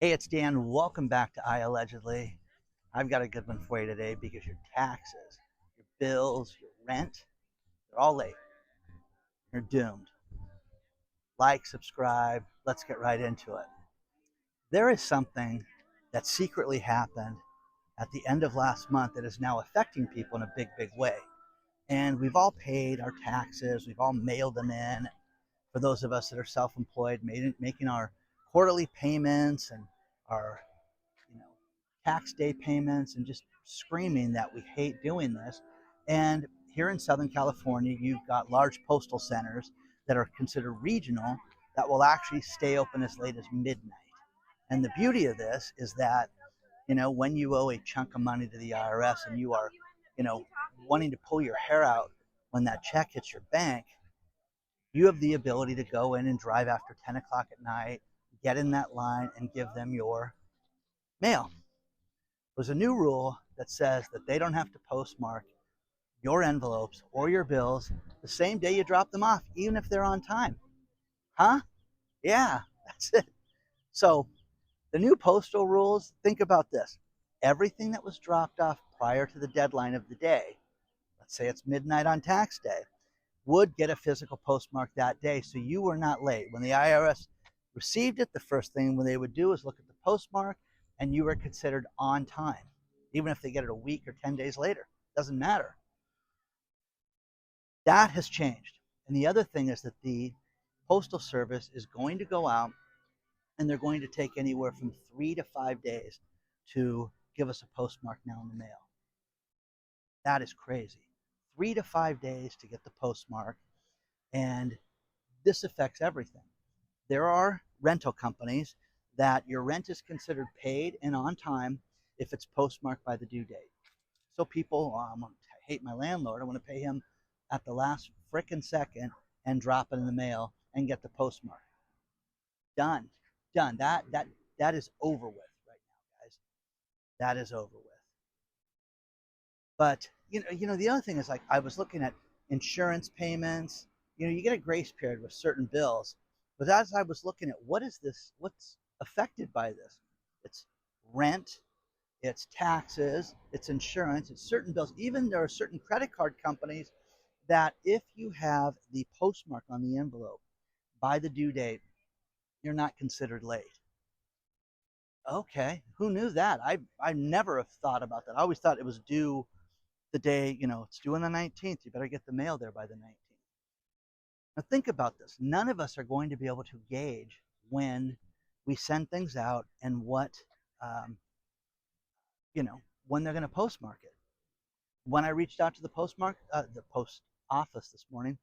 Hey, it's Dan. Welcome back to iAllegedly. I've got a good one for you today because your taxes, your bills, your rent, they're all late. You're doomed. Like, subscribe. Let's get right into it. There is something that secretly happened at the end of last month that is now affecting people in a big, big way. And we've all paid our taxes, we've all mailed them in. For those of us that are self employed, making our quarterly payments and our you know, tax day payments and just screaming that we hate doing this. And here in Southern California, you've got large postal centers that are considered regional that will actually stay open as late as midnight. And the beauty of this is that, when you owe a chunk of money to the IRS and you are, wanting to pull your hair out when that check hits your bank, you have the ability to go in and drive after 10 o'clock at night, get in that line and give them your mail. There's a new rule that says that they don't have to postmark your envelopes or your bills the same day you drop them off, even if they're on time. Huh? Yeah, that's it. So the new postal rules, think about this. Everything that was dropped off prior to the deadline of the day, let's say it's midnight on tax day, would get a physical postmark that day, so you were not late. When the IRS received it, the first thing they would do is look at the postmark, and you were considered on time, even if they get it a week or 10 days later. Doesn't matter. That has changed. And the other thing is that the Postal Service is going to go out and they're going to take anywhere from 3 to 5 days to give us a postmark now in the mail. That is crazy. 3 to 5 days to get the postmark. And this affects everything. There are rental companies that your rent is considered paid and on time if it's postmarked by the due date. So people, I hate my landlord. I want to pay him at the last frickin' second and drop it in the mail and get the postmark. Done, done. That is over with right now, guys. That is over with. But the other thing is, like, I was looking at insurance payments. You get a grace period with certain bills, but as I was looking at what's affected by this, it's rent, it's taxes, it's insurance, it's certain bills. Even there are certain credit card companies that if you have the postmark on the envelope by the due date, you're not considered late. Okay, who knew that? I never have thought about that. I always thought it was due the day, it's due on the 19th. You better get the mail there by the 19th. Now think about this. None of us are going to be able to gauge when we send things out and um, when they're going to postmark it. When I reached out to the post office this morning,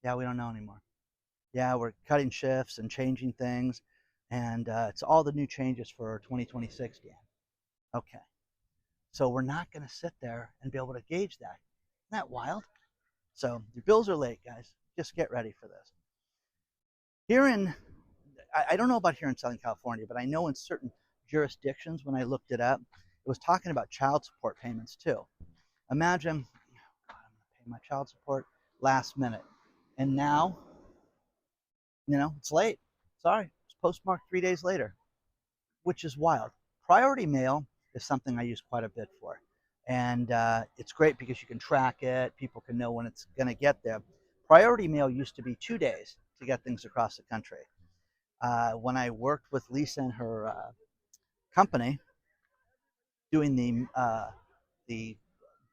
yeah, we don't know anymore. Yeah, we're cutting shifts and changing things, and it's all the new changes for 2026, Dan. Okay, so we're not going to sit there and be able to gauge that. Isn't that wild? So your bills are late, guys. Just get ready for this. Here in, I don't know about here in Southern California, but I know in certain jurisdictions, when I looked it up, it was talking about child support payments too. Imagine, God, I'm going to pay my child support last minute. And now, it's late. Sorry, it's postmarked 3 days later, which is wild. Priority mail is something I use quite a bit for. And it's great because you can track it. People can know when it's going to get there. Priority mail used to be 2 days to get things across the country. When I worked with Lisa and her company doing the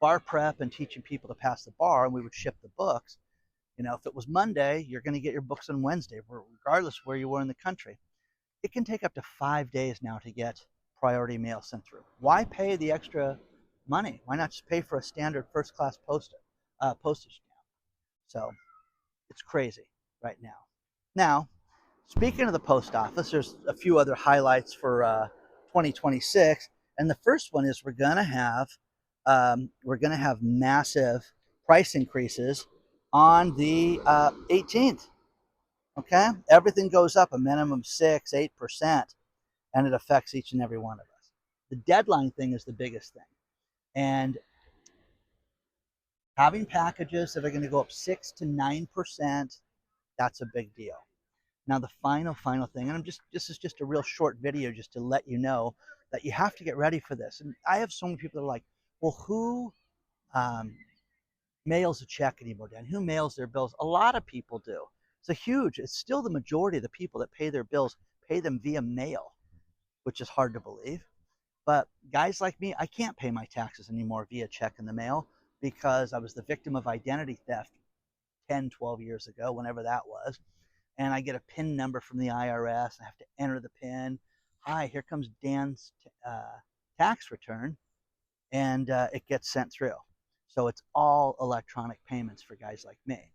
bar prep and teaching people to pass the bar, and we would ship the books. If it was Monday, you're going to get your books on Wednesday, regardless of where you were in the country. It can take up to 5 days now to get priority mail sent through. Why pay the extra money? Why not just pay for a standard first-class postage stamp? So it's crazy right now. Now, speaking of the post office, there's a few other highlights for 2026, and the first one is we're gonna have massive price increases on the 18th. Okay, everything goes up a minimum 6-8%, and it affects each and every one of us. The deadline thing is the biggest thing, and having packages that are going to go up 6 to 9%, that's a big deal. Now the final thing, and this is just a real short video just to let you know that you have to get ready for this. And I have so many people that are like, well, who um, mails a check anymore, Dan? Who mails their bills? A lot of people do. It's still the majority of the people that pay their bills pay them via mail, which is hard to believe. But guys like me, I can't pay my taxes anymore via check in the mail because I was the victim of identity theft 10, 12 years ago, whenever that was. And I get a PIN number from the IRS. I have to enter the PIN. Hi, here comes Dan's tax return, and it gets sent through. So it's all electronic payments for guys like me.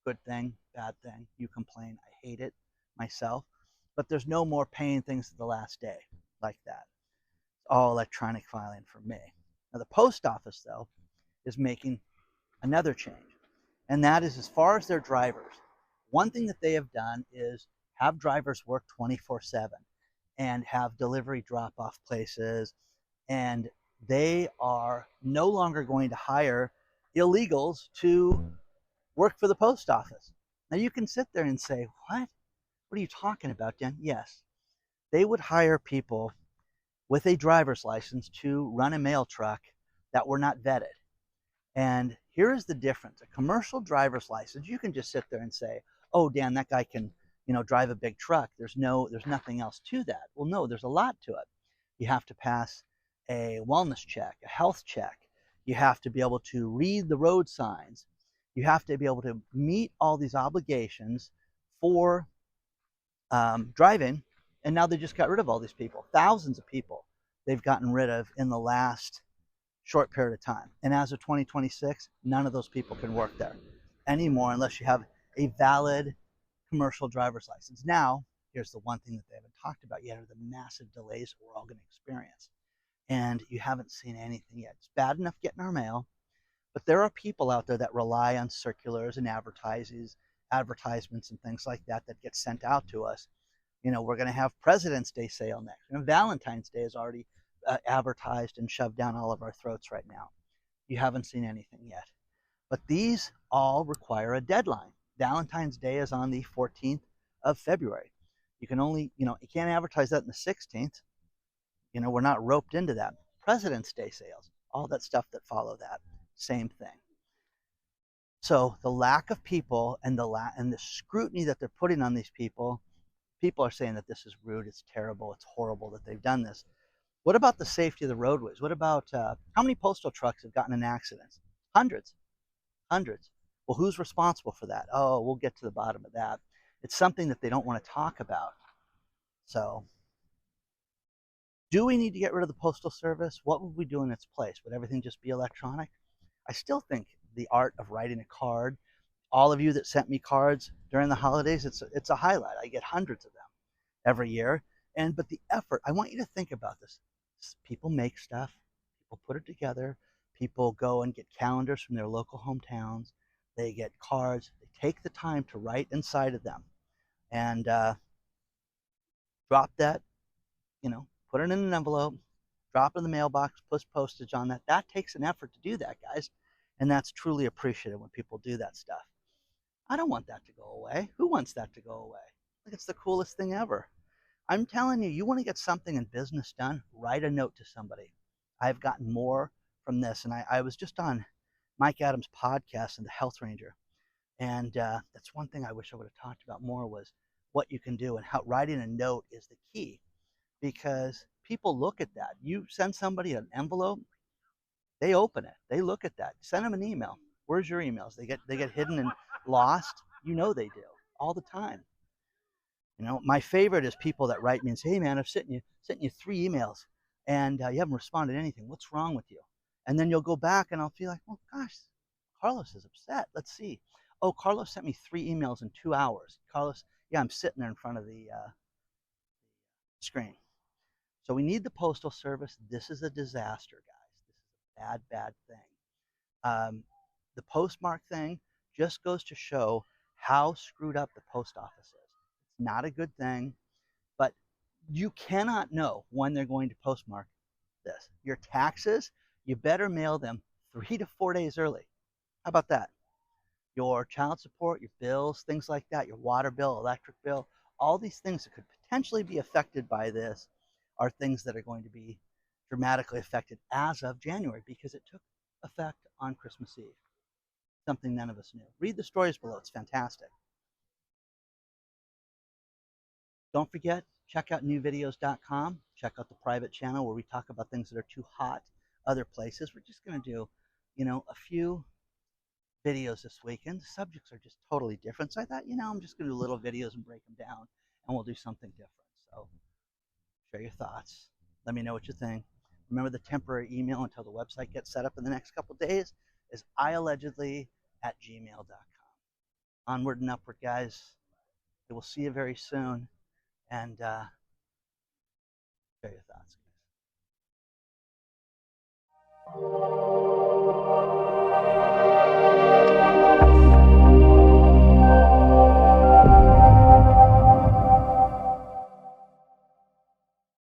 Good thing, bad thing. You complain. I hate it myself. But there's no more paying things to the last day like that. It's all electronic filing for me. Now, the post office, though, is making another change. And that is, as far as their drivers, one thing that they have done is have drivers work 24/7 and have delivery drop-off places. And they are no longer going to hire illegals to work for the post office. Now you can sit there and say, what? What are you talking about, Dan? Yes, they would hire people with a driver's license to run a mail truck that were not vetted. And here is the difference. A commercial driver's license, you can just sit there and say, oh, Dan, that guy can, drive a big truck. There's nothing else to that. Well, no, there's a lot to it. You have to pass a wellness check, a health check. You have to be able to read the road signs. You have to be able to meet all these obligations for driving. And now they just got rid of all these people, thousands of people they've gotten rid of in the last short period of time. And as of 2026, none of those people can work there anymore unless you have a valid commercial driver's license. Now, here's the one thing that they haven't talked about yet are the massive delays that we're all going to experience. And you haven't seen anything yet. It's bad enough getting our mail, but there are people out there that rely on circulars and advertisements and things like that that get sent out to us. We're going to have President's Day sale next. Valentine's Day is already advertised and shoved down all of our throats right now. You haven't seen anything yet. But these all require a deadline. Valentine's Day is on the 14th of February. You can only, you can't advertise that on the 16th. We're not roped into that. President's Day sales, all that stuff that follow that, same thing. So the lack of people and the scrutiny that they're putting on these people are saying that this is rude, it's terrible, it's horrible that they've done this. What about the safety of the roadways? What about how many postal trucks have gotten in accidents? Hundreds. Well, who's responsible for that? Oh, we'll get to the bottom of that. It's something that they don't want to talk about. So, do we need to get rid of the Postal Service? What would we do in its place? Would everything just be electronic? I still think the art of writing a card, all of you that sent me cards during the holidays, it's a highlight. I get hundreds of them every year. But the effort, I want you to think about this. People make stuff, people put it together, people go and get calendars from their local hometowns, they get cards, they take the time to write inside of them and drop that, put it in an envelope, drop it in the mailbox, put postage on that. That takes an effort to do that, guys. And that's truly appreciated when people do that stuff. I don't want that to go away. Who wants that to go away? Like, it's the coolest thing ever. I'm telling you, you want to get something in business done, write a note to somebody. I've gotten more from this. And I was just on Mike Adams' podcast and the Health Ranger. And that's one thing I wish I would have talked about more was what you can do and how writing a note is the key. Because people look at that. You send somebody an envelope, they open it. They look at that. Send them an email. Where's your emails? They get hidden and lost. They do all the time. My favorite is people that write me and say, hey, man, I've sent you 3 emails and you haven't responded to anything. What's wrong with you? And then you'll go back and I'll feel like, oh, gosh, Carlos is upset. Let's see. Oh, Carlos sent me 3 emails in 2 hours. Carlos, yeah, I'm sitting there in front of the screen. So we need the Postal Service. This is a disaster, guys. This is a bad, bad thing. The postmark thing just goes to show how screwed up the post office is. It's not a good thing, but you cannot know when they're going to postmark this. Your taxes, you better mail them 3 to 4 days early. How about that? Your child support, your bills, things like that, your water bill, electric bill, all these things that could potentially be affected by this are things that are going to be dramatically affected as of January because it took effect on Christmas Eve. Something none of us knew. Read the stories below. It's fantastic. Don't forget, check out newvideos.com. Check out the private channel where we talk about things that are too hot other places. We're just going to do, a few videos this weekend. The subjects are just totally different. So I thought, I'm just going to do little videos and break them down, and we'll do something different. So share your thoughts. Let me know what you think. Remember, the temporary email until the website gets set up in the next couple days is iAllegedly@gmail.com. Onward and upward, guys. We'll see you very soon. And